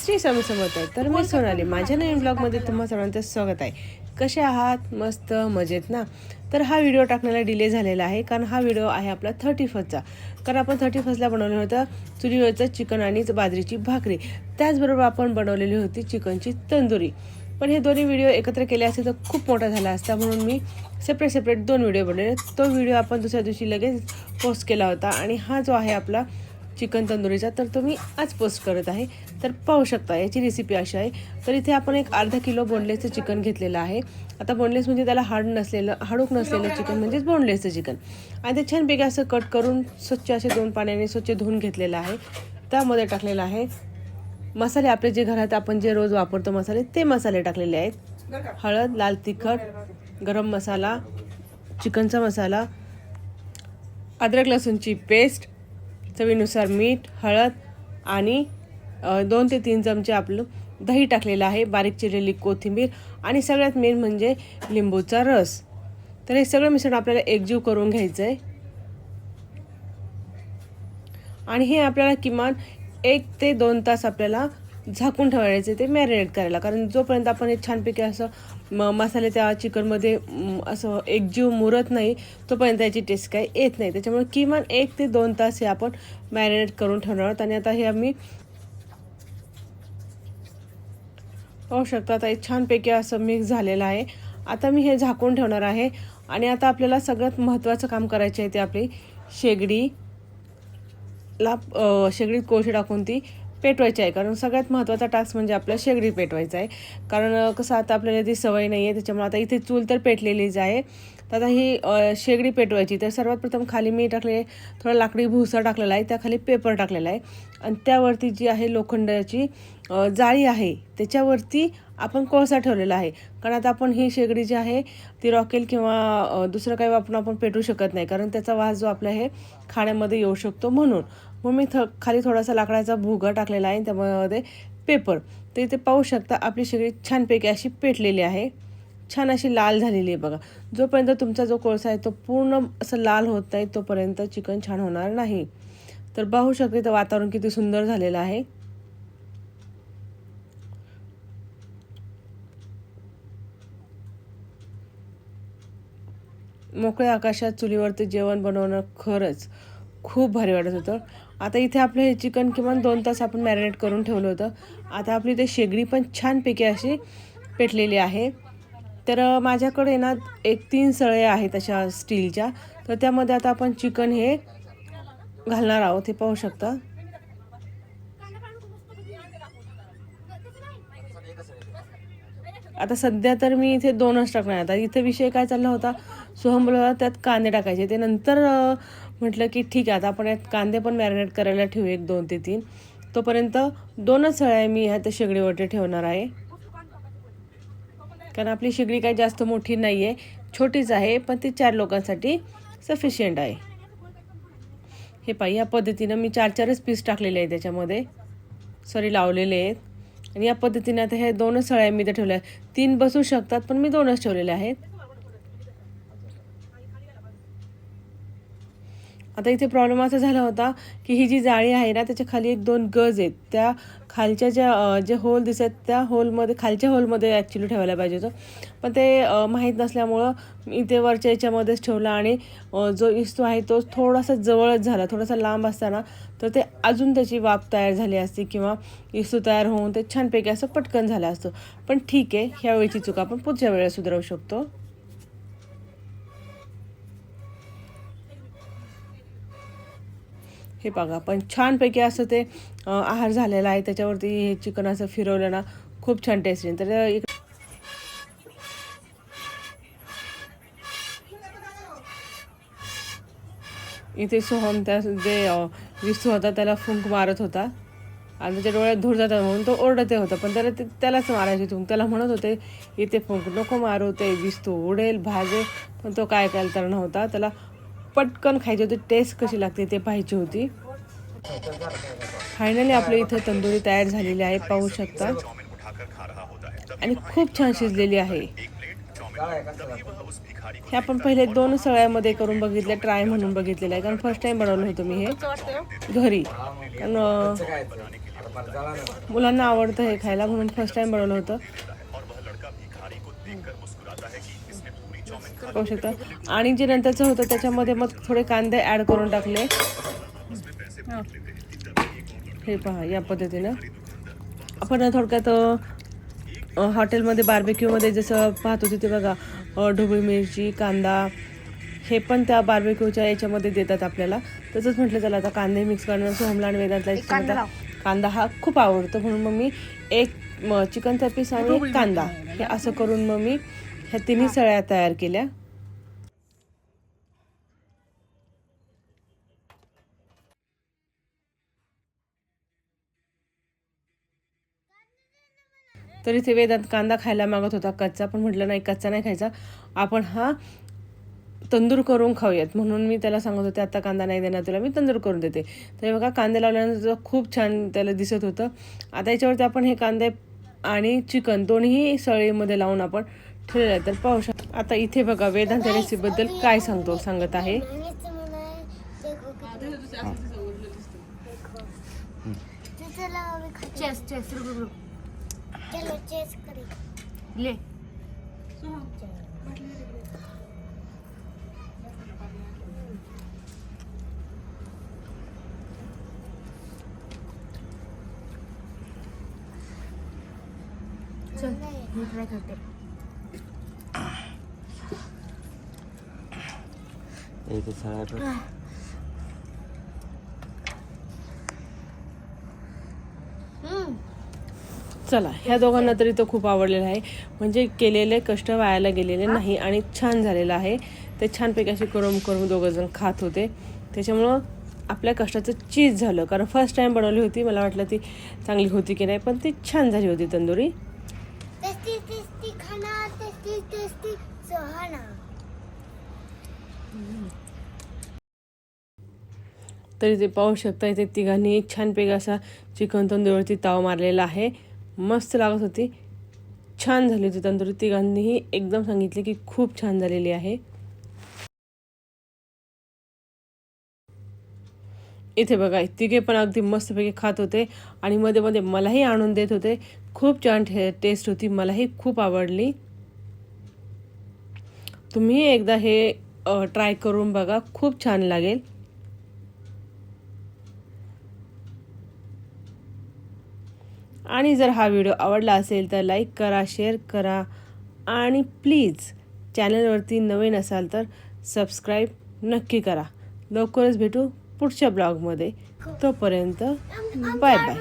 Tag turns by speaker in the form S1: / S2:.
S1: श्री स्वामी समर्थ. तर मी सोनाली, माझ्या नवीन ब्लॉगमध्ये तुम्हा सर्वांचं स्वागत आहे. कसे आहात? मस्त मजेत ना? तर हा व्हिडिओ टाकण्याला डिले झालेला आहे कारण हा व्हिडिओ आहे आपला 31चा. कारण आपण 31ला बनवलं होतं चुलीवरचं चिकन आणि बाजरीची भाकरी. त्याचबरोबर आपण बनवलेली होती चिकनची तंदुरी. पण हे दोन्ही व्हिडिओ एकत्र केले असते तर खूप मोठा झाला असता, म्हणून मी सेपरेट 2 व्हिडिओ बनवले. तो व्हिडिओ आपण दुसऱ्या दिवशी लगेच पोस्ट केला होता आणि हा जो आहे आपला चिकन तंदुरीचा तर तो मी आज पोस्ट करत आहे. तर पाहू शकता याची रेसिपी अशी आहे. तर इथे आपण एक अर्धा किलो बोनलेसचं चिकन घेतलेलं आहे. आता बोनलेस म्हणजे त्याला हाडूक नसलेलं चिकन म्हणजेच बोनलेसचं चिकन. आणि ते छानपैकी असं कट करून स्वच्छ असे 2 पाण्याने स्वच्छ धुवून घेतलेलं आहे. त्यामध्ये टाकलेलं आहे मसाले, आपले जे घरात आपण जे रोज वापरतो मसाले, ते मसाले टाकलेले आहेत. हळद, लाल तिखट, गरम मसाला, चिकनचा मसाला, अद्रक लसूणची पेस्ट, चवीनुसार मीठ, हळद आणि 2 ते 3 चमचे आपलं दही टाकलेलं आहे, बारीक चिरलेली कोथिंबीर आणि सगळ्यात मेन म्हणजे लिंबूचा रस. तर हे सगळं मिश्रण आपल्याला एकजीव करून घ्यायचं आहे आणि हे आपल्याला किमान 1 ते 2 तास आपल्याला झाकून ठेवायचे ते मॅरिनेट करायला. कारण जोपर्यंत आपण हे छानपैकी असं मसाले त्या चिकनमध्ये असं एकजीव मुरत नाही तोपर्यंत याची टेस्ट काही येत नाही. त्याच्यामुळे किमान 1 ते 2 तास हे आपण मॅरिनेट करून ठेवणार आहोत. आणि आता हे आम्ही पाहू शकता, आता हे छानपैकी असं मिक्स झालेलं आहे. आता मी हे झाकून ठेवणार आहे आणि आता आपल्याला सगळ्यात महत्त्वाचं काम करायचे आहे ते आपली शेगडीत कोळसे टाकून ती पेटवायची आहे. कारण सगळ्यात महत्त्वाचा टास्क म्हणजे आपल्या शेगडी पेटवायचा आहे. कारण कसं आता आपल्याला ती सवय नाही आहे, त्याच्यामुळे आता इथे चूल तर पेटलेलीच आहे. तर आता ही शेगडी पेटवायची. तर सर्वात प्रथम खाली मी थोडा लाकडी भुसा टाकलेला आहे, त्याखाली पेपर टाकलेला आहे आणि त्यावरती जी आहे लोखंडाची जाळी आहे त्याच्यावरती आपण कोळसा ठेवलेला आहे. कारण आता आपण ही शेगडी जी आहे ती रॉकेल किंवा दुसरं काही वापरून आपण पेटवू शकत नाही, कारण त्याचा वास जो आपल्या हे खाण्यामध्ये येऊ शकतो. म्हणून मी खाली थोडासा लाकडाचा भुगा टाकलेला आहे, त्यामध्ये पेपर. तर इथे पाहू शकता आपली शेगडी छानपैकी अशी पेटलेली आहे, छान अशी लाल झालेली आहे बघा. जोपर्यंत तुमचा जो कोळसा आहे तो पूर्ण असं लाल होत नाही तोपर्यंत चिकन छान होणार नाही. तर पाहू शकते तर वातावरण किती सुंदर झालेलं आहे. मोकळ्या आकाशात चुलीवरती जेवण बनवणं खरंच खूप भारी वाटत होतं. आता इथे आपलं हे चिकन किमान 2 तास आपण मॅरिनेट करून ठेवलं होतं. आता आपली ते शेगडी पण छानपैकी अशी पेटलेली आहे. तर माझ्याकडे ना 3 सळ्या आहेत अशा स्टीलच्या. तर त्यामध्ये आता आपण चिकन हे घालणार आहोत, हे पाहू शकता. आता सध्या तर मी इथे 2च टाकणार. आता इथे विषय काय चालला होता, सोहम बोलला त्यात कांदे टाकायचे. ते नंतर म्हटलं की ठीक आहे, आता आपण यात कांदे पण मॅरिनेट करायला ठेवू 1, 2 ते 3. तोपर्यंत 2च सळ्या मी ह्या त्या शेगडीवरती ठेवणार आहे. कारण आपली शेगडी काही जास्त मोठी नाही आहे, छोटीच आहे, पण ती 4 लोकांसाठी सफिशियंट आहे. हे पाही या पद्धतीनं मी 4-4च पीस टाकलेले आहेत त्याच्यामध्ये, लावलेले आहेत. आणि या पद्धतीने आता हे 2च सळ्या मी इथे ठेवल्या आहेत. 3 बसू शकतात पण मी 2च ठेवलेले आहेत. आता इथे प्रॉब्लेम असा झाला होता की ही जी जाळी आहे ना त्याच्या खाली 1-2 गज आहेत. त्या खालच्या जे होल दिसत त्या खालच्या होलमध्ये ॲक्च्युली ठेवायला पाहिजे होतं, पण ते माहीत नसल्यामुळं मी इथे वरच्या याच्यामध्येच ठेवला. आणि जो इस्तू आहे तो थोडासा जवळच झाला. थोडासा लांब असताना तर ते अजून त्याची वाफ तयार झाली असती किंवा इस्तू तयार होऊन ते छानपैकी असं पटकन झालं असतं. पण ठीक आहे, ह्या वेळची चूक आपण पुढच्या वेळेला सुधारू शकतो. हे बघा, पण छानपैकी असं ते आहार झालेला आहे. त्याच्यावरती हे चिकन असं फिरवलं ना खूप छान टेस्ट येईल. तर इथे सोहम त्या जे विस्तू होता त्याला फुंक मारत होता आणि त्याच्या डोळ्यात धूर जातात म्हणून तो ओरडते होता. पण त्यालाच मारायची तुम्ही, त्याला म्हणत होते इथे फुंक नको मारू, ते विस्तू उडेल भाजे. पण तो काय करणार नव्हता, त्याला पटकन खायची होती, टेस्ट कशी लागते ते पाहायची होती. फायनली आपल्या इथं तंदुरी तयार झालेली आहे, पाहू शकता. आणि खूप छान शिजलेली आहे. हे आपण पहिले 2 सळ्यामध्ये करून बघितले, ट्राय म्हणून बघितलेलं आहे. कारण फर्स्ट टाइम बनवलं होतं मी हे घरी. कारण मुलांना आवडतं हे खायला म्हणून फर्स्ट टाइम बनवलं होतं. पाहू शकता. आणि जे नंतरचं होतं त्याच्यामध्ये मग थोडे कांदे ॲड करून टाकले. हे पहा या पद्धतीनं आपण थोडक्यात हॉटेलमध्ये बार्बेक्यूमध्ये जसं पाहत होते ते बघा, ढोबळी मिरची, कांदा हे पण त्या बार्बेक्यूच्या याच्यामध्ये देतात आपल्याला. तसंच म्हटलं चला आता कांदे मिक्स करणार. सोहमला आणि वेदांतला कांदा हा खूप आवडतो म्हणून मग मी एक चिकनचा पीस आणि एक कांदा हे असं करून मग मी ह्या तिन्ही सळ्या तयार केल्या. तरी ते वेदांत कांदा खायला मागत होता कच्चा, पण म्हटलं नाही कच्चा नाही खायचा, आपण हा तंदूर करून खाऊयात. म्हणून मी त्याला सांगत होते आता कांदा नाही देणार तुला, मी तंदूर करून देते. तर बघा कांदे लावल्यानंतर खूप छान त्याला दिसत होतं. आता याच्यावरती आपण हे कांदे आणि चिकन दोन्ही सळीमध्ये लावून आपण ठेवलेलं आहे. तर पाहू शकता. आता इथे बघा वेदांत रेसिपीबद्दल काय सांगत आहे.
S2: ले चल मी ट्राय करते.
S1: चला ह्या दोघांना तरी तो खूप आवडलेला आहे. म्हणजे केलेले कष्ट वायाला गेलेले नाही आणि छान झालेलं आहे. ते छानपैकी असे करून दोघंजण खात होते. त्याच्यामुळं आपल्या कष्टाचं चीज झालं. कारण फर्स्ट टाइम बनवली होती, मला वाटलं ती चांगली होती की नाही, पण ती छान झाली होती तंदुरी. तरी ते पाहू शकता इथे तिघांनी छानपैकी असा चिकन तंदुरीवरती ताव मारलेला आहे. मस्त लागत होती, छान झाली होती तंदुरी. तिघांनीही एकदम सांगितले की खूप छान झालेली आहे. इथे बघा तिघे पण अगदी मस्तपैकी खात होते आणि मध्ये मध्ये मलाही आणून देत होते. खूप छान टेस्ट होती, मलाही खूप आवडली. तुम्ही एकदा हे ट्राय करून बघा, खूप छान लागेल. आणि जर हा व्हिडिओ आवडला असेल तर लाईक करा, शेअर करा आणि प्लीज चॅनलवरती नवीन असाल तर सबस्क्राईब नक्की करा. लवकरच भेटू पुढच्या ब्लॉगमध्ये. तोपर्यंत बाय बाय.